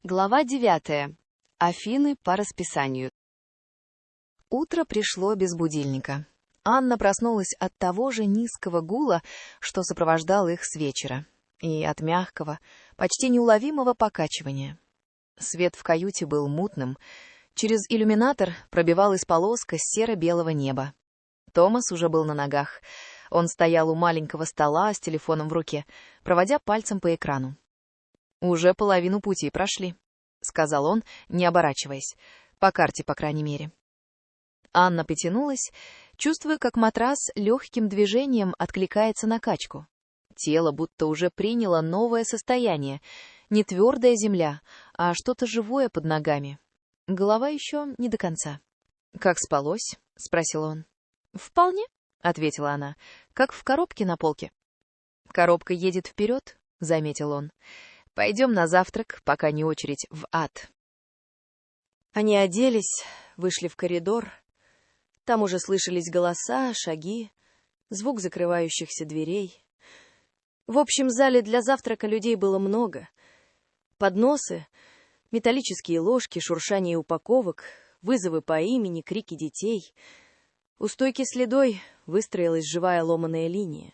Глава 9. Афины по расписанию. Утро пришло без будильника. Анна проснулась от того же низкого гула, что сопровождал их с вечера, и от мягкого, почти неуловимого покачивания. Свет в каюте был мутным, через иллюминатор пробивалась полоска серо-белого неба. Томас уже был на ногах. Он стоял у маленького стола с телефоном в руке, проводя пальцем по экрану. «Уже половину пути прошли», — сказал он, не оборачиваясь. «По карте, по крайней мере». Анна потянулась, чувствуя, как матрас легким движением откликается на качку. Тело будто уже приняло новое состояние. Не твердая земля, а что-то живое под ногами. Голова еще не до конца. «Как спалось?» — спросил он. «Вполне», — ответила она, — «как в коробке на полке». «Коробка едет вперед», — заметил он. «Пойдем на завтрак, пока не очередь в ад». Они оделись, вышли в коридор. Там уже слышались голоса, шаги, звук закрывающихся дверей. В общем зале для завтрака людей было много. Подносы, металлические ложки, шуршание упаковок, вызовы по имени, крики детей. У стойки с едой выстроилась живая ломаная линия.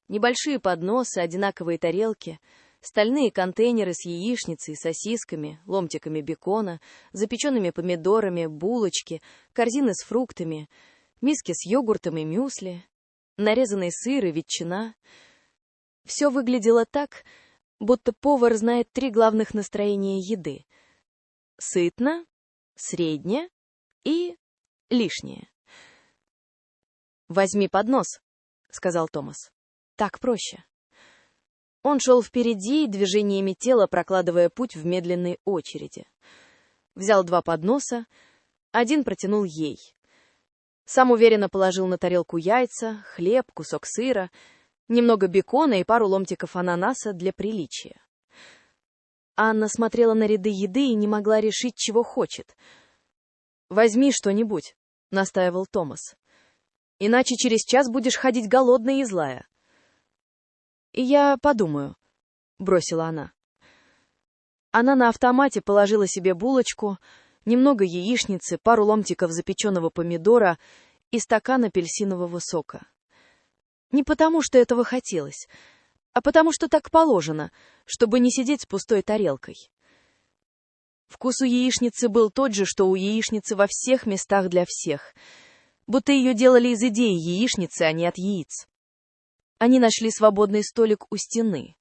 Небольшие подносы, одинаковые тарелки — стальные контейнеры с яичницей, сосисками, ломтиками бекона, запеченными помидорами, булочки, корзины с фруктами, миски с йогуртом и мюсли, нарезанный сыр и ветчина. Все выглядело так, будто повар знает 3 главных настроения еды: сытно, среднее и лишнее. «Возьми поднос», — сказал Томас. «Так проще». Он шел впереди, движениями тела прокладывая путь в медленной очереди. Взял 2 подноса, один протянул ей. Сам уверенно положил на тарелку яйца, хлеб, кусок сыра, немного бекона и пару ломтиков ананаса для приличия. Анна смотрела на ряды еды и не могла решить, чего хочет. «Возьми что-нибудь», — настаивал Томас. «Иначе через час будешь ходить голодная и злая». «И я подумаю», — бросила она. Она на автомате положила себе булочку, немного яичницы, пару ломтиков запеченного помидора и стакан апельсинового сока. Не потому, что этого хотелось, а потому, что так положено, чтобы не сидеть с пустой тарелкой. Вкус у яичницы был тот же, что у яичницы во всех местах для всех, будто ее делали из идеи яичницы, а не от яиц. Они нашли свободный столик у стены.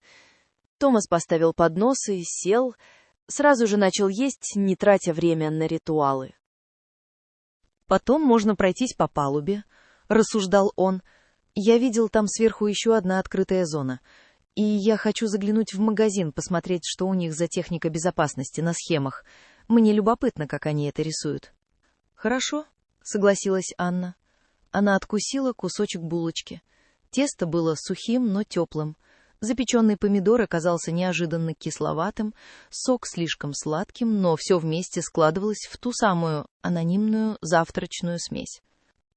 Томас поставил подносы, сел, сразу же начал есть, не тратя время на ритуалы. «Потом можно пройтись по палубе», — рассуждал он. «Я видел там сверху еще одна открытая зона. И я хочу заглянуть в магазин, посмотреть, что у них за техника безопасности на схемах. Мне любопытно, как они это рисуют». «Хорошо», — согласилась Анна. Она откусила кусочек булочки. Тесто было сухим, но теплым. Запеченный помидор оказался неожиданно кисловатым, сок слишком сладким, но все вместе складывалось в ту самую анонимную завтрачную смесь.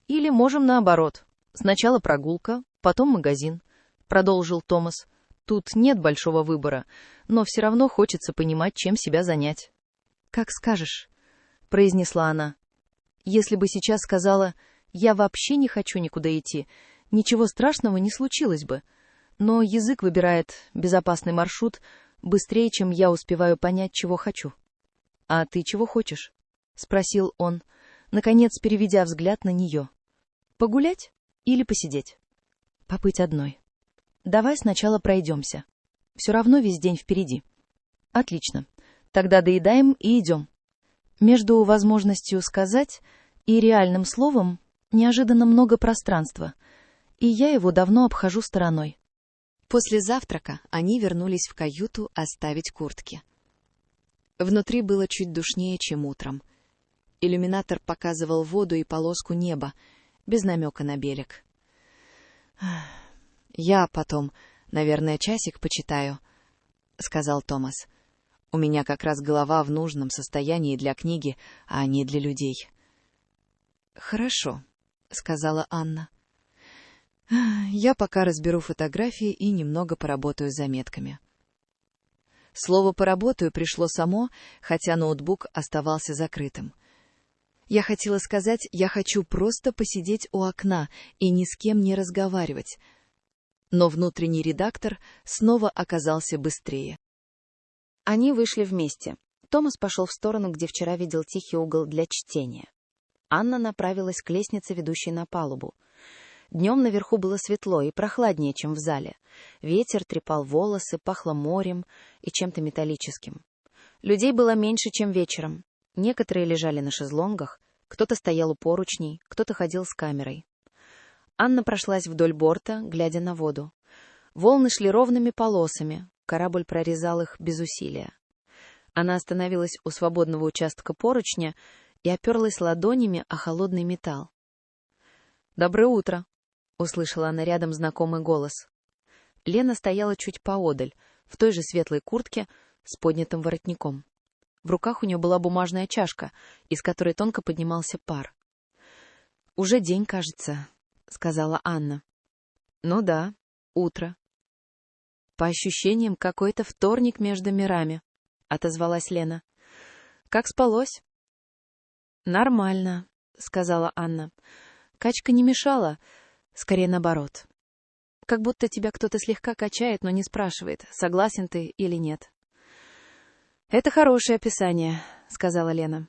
«Или можем наоборот. Сначала прогулка, потом магазин», — продолжил Томас. «Тут нет большого выбора, но все равно хочется понимать, чем себя занять». «Как скажешь», — произнесла она. «Если бы сейчас сказала, я вообще не хочу никуда идти, ничего страшного не случилось бы, но язык выбирает безопасный маршрут быстрее, чем я успеваю понять, чего хочу». «А ты чего хочешь?» — спросил он, наконец переведя взгляд на нее. «Погулять или посидеть?» «Побыть одной. Давай сначала пройдемся. Все равно весь день впереди». «Отлично. Тогда доедаем и идем». Между возможностью сказать и реальным словом неожиданно много пространства, и я его давно обхожу стороной. После завтрака они вернулись в каюту оставить куртки. Внутри было чуть душнее, чем утром. Иллюминатор показывал воду и полоску неба, без намека на берег. «Я потом, наверное, часик почитаю», — сказал Томас. «У меня как раз голова в нужном состоянии для книги, а не для людей». «Хорошо», — сказала Анна. «Я пока разберу фотографии и немного поработаю с заметками». Слово «поработаю» пришло само, хотя ноутбук оставался закрытым. Я хотела сказать, я хочу просто посидеть у окна и ни с кем не разговаривать. Но внутренний редактор снова оказался быстрее. Они вышли вместе. Томас пошел в сторону, где вчера видел тихий угол для чтения. Анна направилась к лестнице, ведущей на палубу. Днем наверху было светло и прохладнее, чем в зале. Ветер трепал волосы, пахло морем и чем-то металлическим. Людей было меньше, чем вечером. Некоторые лежали на шезлонгах, кто-то стоял у поручней, кто-то ходил с камерой. Анна прошлась вдоль борта, глядя на воду. Волны шли ровными полосами, корабль прорезал их без усилия. Она остановилась у свободного участка поручня и оперлась ладонями о холодный металл. «Доброе утро!» — услышала она рядом знакомый голос. Лена стояла чуть поодаль, в той же светлой куртке с поднятым воротником. В руках у нее была бумажная чашка, из которой тонко поднимался пар. «Уже день, кажется», — сказала Анна. «Ну да, утро». «По ощущениям, какой-то вторник между мирами», — отозвалась Лена. «Как спалось?» «Нормально», — сказала Анна. «Качка не мешала, скорее наоборот. Как будто тебя кто-то слегка качает, но не спрашивает, согласен ты или нет». «Это хорошее описание», — сказала Лена.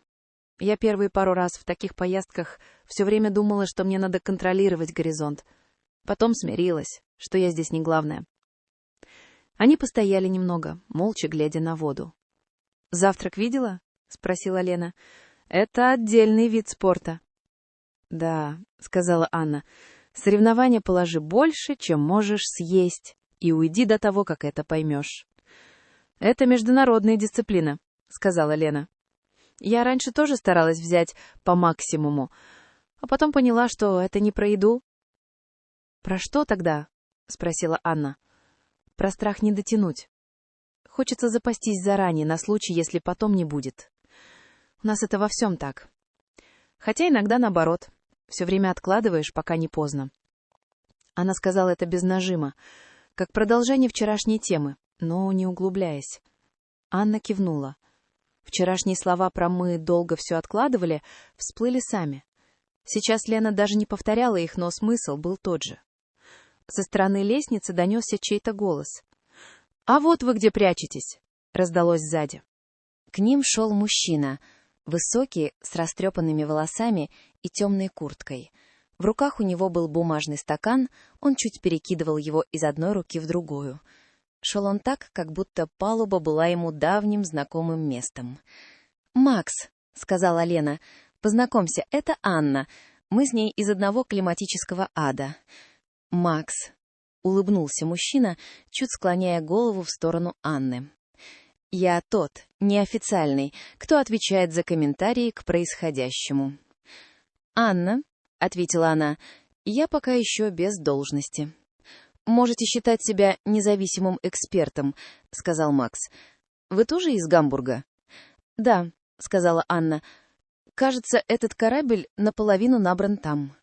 «Я первые пару раз в таких поездках все время думала, что мне надо контролировать горизонт. Потом смирилась, что я здесь не главная». Они постояли немного, молча глядя на воду. «Завтрак видела?» — спросила Лена. «Это отдельный вид спорта». «Да», — сказала Анна, — «соревнования положи больше, чем можешь съесть, и уйди до того, как это поймешь». «Это международная дисциплина», — сказала Лена. «Я раньше тоже старалась взять по максимуму, а потом поняла, что это не про еду». «Про что тогда?» — спросила Анна. «Про страх не дотянуть. Хочется запастись заранее, на случай, если потом не будет. У нас это во всем так. Хотя иногда наоборот. Все время откладываешь, пока не поздно». Она сказала это без нажима, как продолжение вчерашней темы, но не углубляясь. Анна кивнула. Вчерашние слова про «мы долго все откладывали» всплыли сами. Сейчас Лена даже не повторяла их, но смысл был тот же. Со стороны лестницы донесся чей-то голос. «А вот вы где прячетесь!» — раздалось сзади. К ним шел мужчина, высокий, с растрепанными волосами и темной курткой. В руках у него был бумажный стакан, он чуть перекидывал его из одной руки в другую. Шел он так, как будто палуба была ему давним знакомым местом. «Макс», — сказала Лена, — «познакомься, это Анна. Мы с ней из одного климатического ада». «Макс», — улыбнулся мужчина, чуть склоняя голову в сторону Анны. «Я тот, неофициальный, кто отвечает за комментарии к происходящему». «Анна», — ответила она, — «я пока еще без должности». «Можете считать себя независимым экспертом», — сказал Макс. «Вы тоже из Гамбурга?» «Да», — сказала Анна. «Кажется, этот корабль наполовину набран там».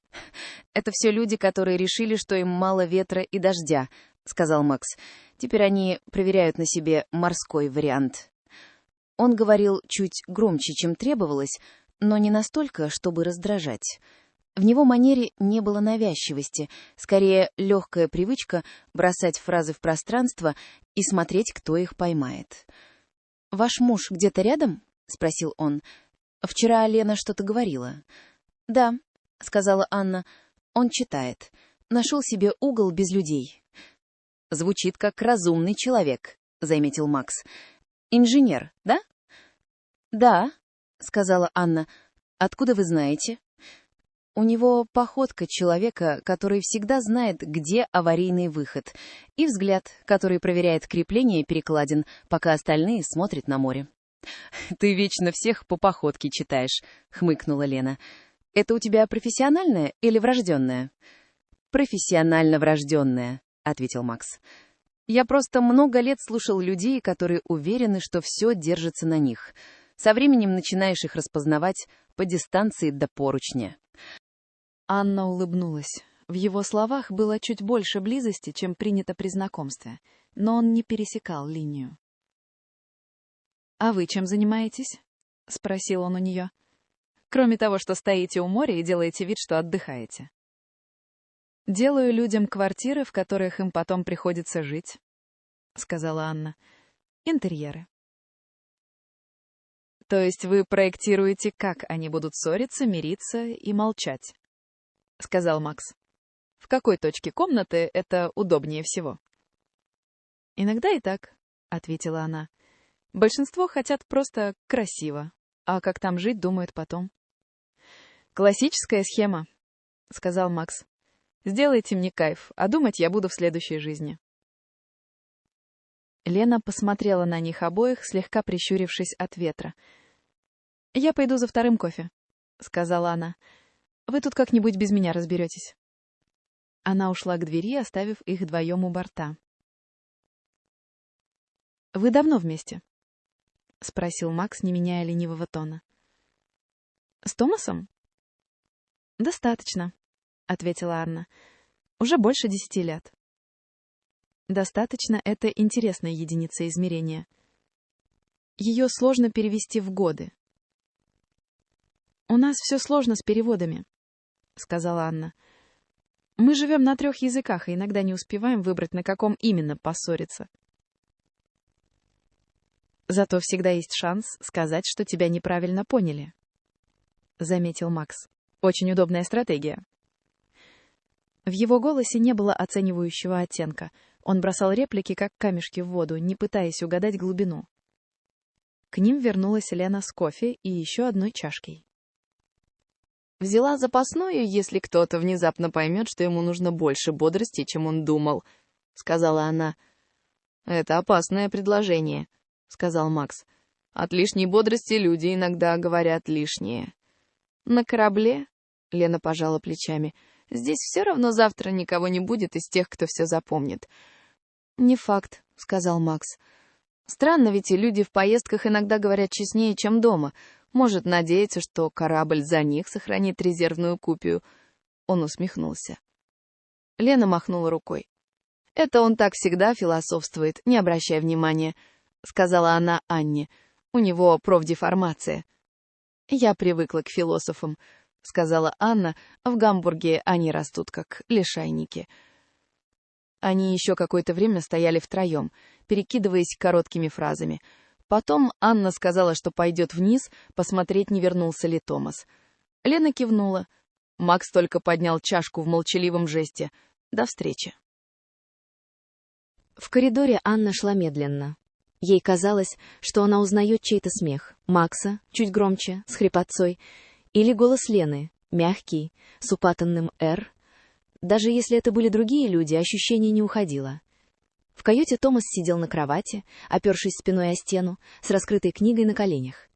«Это все люди, которые решили, что им мало ветра и дождя», — сказал Макс. «Теперь они проверяют на себе морской вариант». Он говорил чуть громче, чем требовалось, но не настолько, чтобы раздражать. В его манере не было навязчивости, скорее легкая привычка бросать фразы в пространство и смотреть, кто их поймает. «Ваш муж где-то рядом?» — спросил он. «Вчера Лена что-то говорила». «Да», — сказала Анна, — «он читает. Нашел себе угол без людей». «Звучит как разумный человек», — заметил Макс. «Инженер, да?» «Да», — сказала Анна. «Откуда вы знаете?» У него походка человека, который всегда знает, где аварийный выход, и взгляд, который проверяет крепление перекладин, пока остальные смотрят на море. «Ты вечно всех по походке читаешь», — хмыкнула Лена. «Это у тебя профессиональное или врожденное?» «Профессионально врожденное», — ответил Макс. «Я просто много лет слушал людей, которые уверены, что все держится на них. Со временем начинаешь их распознавать по дистанции до поручня». Анна улыбнулась. В его словах было чуть больше близости, чем принято при знакомстве, но он не пересекал линию. «А вы чем занимаетесь?» — спросил он у нее. «Кроме того, что стоите у моря и делаете вид, что отдыхаете». «Делаю людям квартиры, в которых им потом приходится жить», — сказала Анна. «Интерьеры». «То есть вы проектируете, как они будут ссориться, мириться и молчать», — сказал Макс. «В какой точке комнаты это удобнее всего?» «Иногда и так», — ответила она. «Большинство хотят просто красиво, а как там жить, думают потом». «Классическая схема», — сказал Макс. «Сделайте мне кайф, а думать я буду в следующей жизни». Лена посмотрела на них обоих, слегка прищурившись от ветра. «Я пойду за вторым кофе», — сказала она. «Вы тут как-нибудь без меня разберетесь». Она ушла к двери, оставив их вдвоем у борта. «Вы давно вместе?» — спросил Макс, не меняя ленивого тона. «С Томасом?» «Достаточно», — ответила Анна. «Уже больше 10 лет». «Достаточно» — это интересная единица измерения. Ее сложно перевести в годы. «У нас все сложно с переводами», — сказала Анна. «Мы живем на 3 языках и иногда не успеваем выбрать, на каком именно поссориться». «Зато всегда есть шанс сказать, что тебя неправильно поняли», — заметил Макс. «Очень удобная стратегия». В его голосе не было оценивающего оттенка. Он бросал реплики, как камешки в воду, не пытаясь угадать глубину. К ним вернулась Лена с кофе и еще одной чашкой. «Взяла запасную, если кто-то внезапно поймет, что ему нужно больше бодрости, чем он думал», — сказала она. «Это опасное предложение», — сказал Макс. «От лишней бодрости люди иногда говорят лишнее». «На корабле?» — Лена пожала плечами. «Здесь все равно завтра никого не будет из тех, кто все запомнит». «Не факт», — сказал Макс. «Странно, ведь и люди в поездках иногда говорят честнее, чем дома. Может надеяться, что корабль за них сохранит резервную купию». Он усмехнулся. Лена махнула рукой. «Это он так всегда философствует, не обращай внимания», — сказала она Анне. «У него профдеформация». «Я привыкла к философам», — сказала Анна. «В Гамбурге они растут как лишайники». Они еще какое-то время стояли втроем, перекидываясь короткими фразами. Потом Анна сказала, что пойдет вниз, посмотреть, не вернулся ли Томас. Лена кивнула. Макс только поднял чашку в молчаливом жесте. «До встречи». В коридоре Анна шла медленно. Ей казалось, что она узнает чей-то смех. Макса, чуть громче, с хрипотцой, или голос Лены, мягкий, с упатанным «р». Даже если это были другие люди, ощущение не уходило. В каюте Томас сидел на кровати, опершись спиной о стену, с раскрытой книгой на коленях.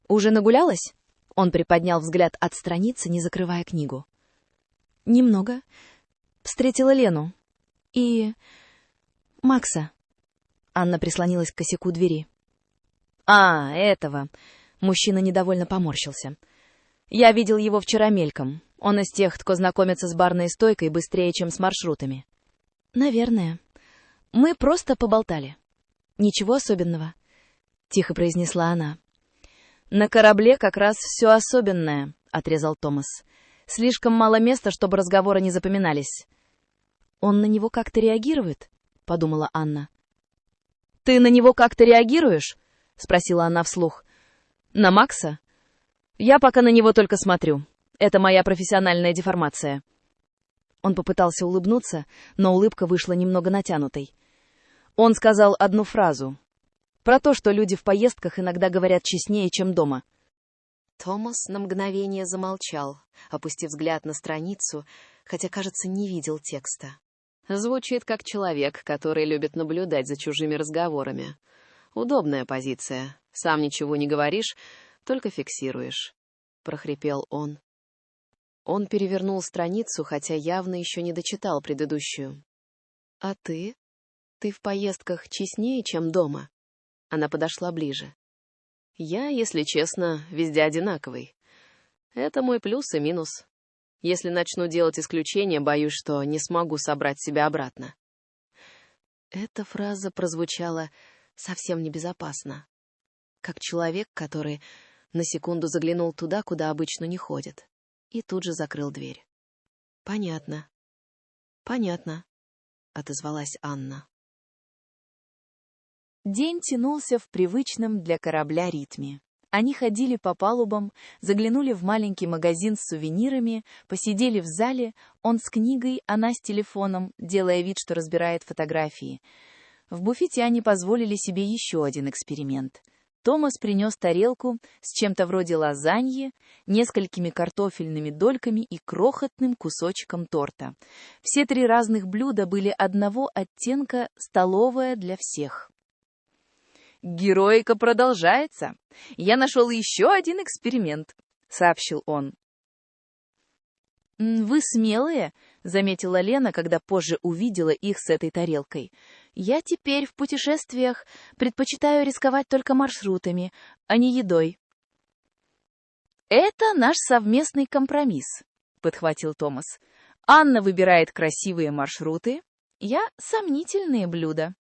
«Уже нагулялась?» Он приподнял взгляд от страницы, не закрывая книгу. «Немного. Встретила Лену. И... Макса». Анна прислонилась к косяку двери. «А, этого...» Мужчина недовольно поморщился. «Я видел его вчера мельком. Он из тех, кто знакомится с барной стойкой быстрее, чем с маршрутами». «Наверное. Мы просто поболтали. Ничего особенного», — тихо произнесла она. «На корабле как раз все особенное», — отрезал Томас. «Слишком мало места, чтобы разговоры не запоминались». «Он на него как-то реагирует?» — подумала Анна. «Ты на него как-то реагируешь?» — спросила она вслух. «На Макса? Я пока на него только смотрю. Это моя профессиональная деформация». Он попытался улыбнуться, но улыбка вышла немного натянутой. Он сказал одну фразу. Про то, что люди в поездках иногда говорят честнее, чем дома. Томас на мгновение замолчал, опустив взгляд на страницу, хотя, кажется, не видел текста. Звучит как человек, который любит наблюдать за чужими разговорами. Удобная позиция. Сам ничего не говоришь, только фиксируешь. Прохрипел он. Он перевернул страницу, хотя явно еще не дочитал предыдущую. «А ты? Ты в поездках честнее, чем дома?» Она подошла ближе. «Я, если честно, везде одинаковый. Это мой плюс и минус. Если начну делать исключения, боюсь, что не смогу собрать себя обратно». Эта фраза прозвучала совсем небезопасно. как человек, который на секунду заглянул туда, куда обычно не ходит, и тут же закрыл дверь. «Понятно, понятно», — отозвалась Анна. День тянулся в привычном для корабля ритме. Они ходили по палубам, заглянули в маленький магазин с сувенирами, посидели в зале, он с книгой, она с телефоном, делая вид, что разбирает фотографии. В буфете они позволили себе еще один эксперимент. Томас принес тарелку с чем-то вроде лазаньи, несколькими картофельными дольками и крохотным кусочком торта. Все 3 разных блюда были одного оттенка, столовая для всех. «Героика продолжается. Я нашел еще один эксперимент», — сообщил он. «Вы смелые», — заметила Лена, когда позже увидела их с этой тарелкой. «Я теперь в путешествиях предпочитаю рисковать только маршрутами, а не едой». «Это наш совместный компромисс», — подхватил Томас. «Анна выбирает красивые маршруты, я — сомнительные блюда».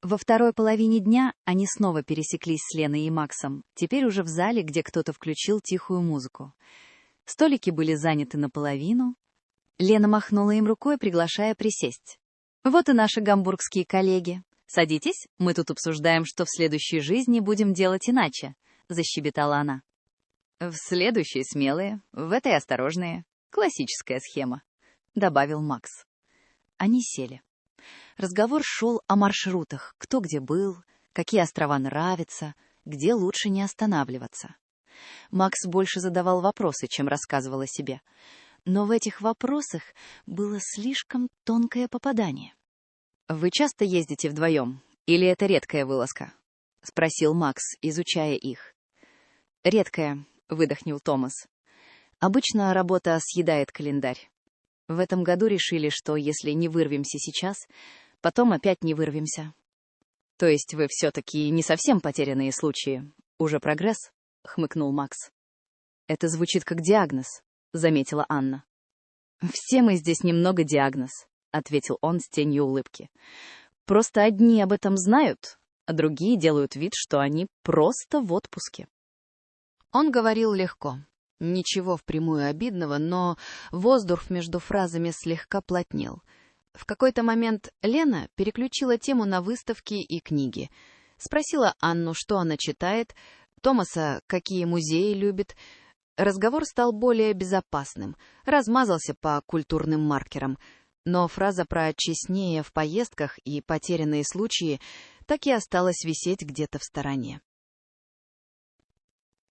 Во второй половине дня они снова пересеклись с Леной и Максом, теперь уже в зале, где кто-то включил тихую музыку. Столики были заняты наполовину. Лена махнула им рукой, приглашая присесть. «Вот и наши гамбургские коллеги. Садитесь, мы тут обсуждаем, что в следующей жизни будем делать иначе», — защебетала она. «В следующей смелые, в этой осторожные. Классическая схема», — добавил Макс. Они сели. Разговор шел о маршрутах, кто где был, какие острова нравятся, где лучше не останавливаться. Макс больше задавал вопросы, чем рассказывал о себе. Но в этих вопросах было слишком тонкое попадание. «Вы часто ездите вдвоем? Или это редкая вылазка?» — спросил Макс, изучая их. «Редкая», — выдохнул Томас. «Обычно работа съедает календарь. В этом году решили, что если не вырвемся сейчас, потом опять не вырвемся». «То есть вы все-таки не совсем потерянные случаи? Уже прогресс?» — хмыкнул Макс. «Это звучит как диагноз», — заметила Анна. «Все мы здесь немного диагноз», — ответил он с тенью улыбки. «Просто одни об этом знают, а другие делают вид, что они просто в отпуске». Он говорил легко. Ничего впрямую обидного, но воздух между фразами слегка плотнел. В какой-то момент Лена переключила тему на выставки и книги. Спросила Анну, что она читает, Томаса, какие музеи любит. Разговор стал более безопасным, размазался по культурным маркерам. Но фраза про честнее в поездках и потерянные случаи так и осталась висеть где-то в стороне.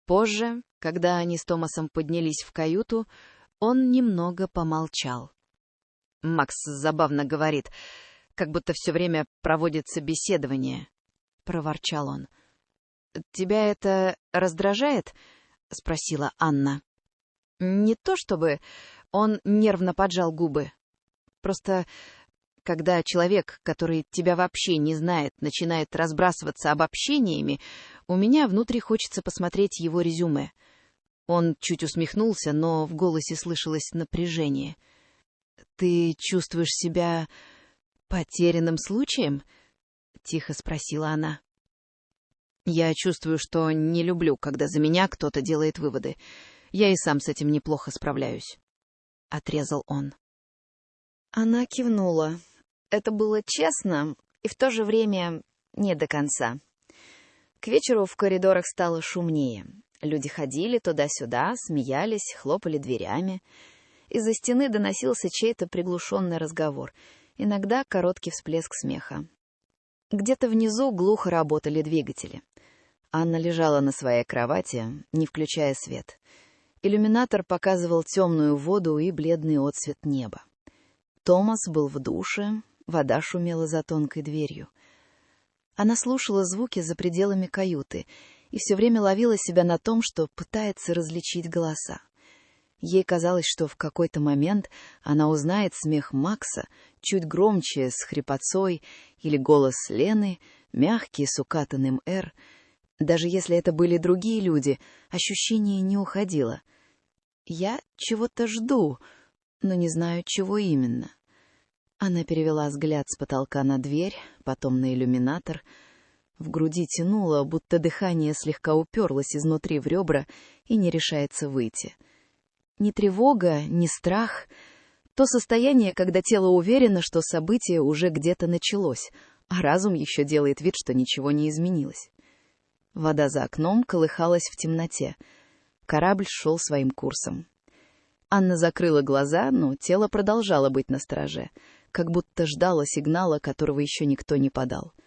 Позже, когда они с Томасом поднялись в каюту, он немного помолчал. «Макс забавно говорит, как будто все время проводит собеседование», — проворчал он. «Тебя это раздражает?» — спросила Анна. «Не то чтобы...» — он нервно поджал губы. «Просто, когда человек, который тебя вообще не знает, начинает разбрасываться обобщениями, у меня внутри хочется посмотреть его резюме». Он чуть усмехнулся, но в голосе слышалось напряжение. «Ты чувствуешь себя потерянным случаем?» — тихо спросила она. «Я чувствую, что не люблю, когда за меня кто-то делает выводы. Я и сам с этим неплохо справляюсь», — отрезал он. Она кивнула. Это было честно и в то же время не до конца. К вечеру в коридорах стало шумнее. Люди ходили туда-сюда, смеялись, хлопали дверями. Из-за стены доносился чей-то приглушенный разговор, иногда короткий всплеск смеха. Где-то внизу глухо работали двигатели. Анна лежала на своей кровати, не включая свет. Иллюминатор показывал темную воду и бледный отсвет неба. Томас был в душе, вода шумела за тонкой дверью. Она слушала звуки за пределами каюты и все время ловила себя на том, что пытается различить голоса. Ей казалось, что в какой-то момент она узнает смех Макса, чуть громче, с хрипотцой, или голос Лены, мягкий, с укатанным «р». Даже если это были другие люди, ощущение не уходило. «Я чего-то жду, но не знаю, чего именно». Она перевела взгляд с потолка на дверь, потом на иллюминатор. В груди тянуло, будто дыхание слегка уперлось изнутри в ребра и не решается выйти. Ни тревога, ни страх. То состояние, когда тело уверено, что событие уже где-то началось, а разум еще делает вид, что ничего не изменилось. Вода за окном колыхалась в темноте. Корабль шел своим курсом. Анна закрыла глаза, но тело продолжало быть настороже, как будто ждало сигнала, которого еще никто не подал —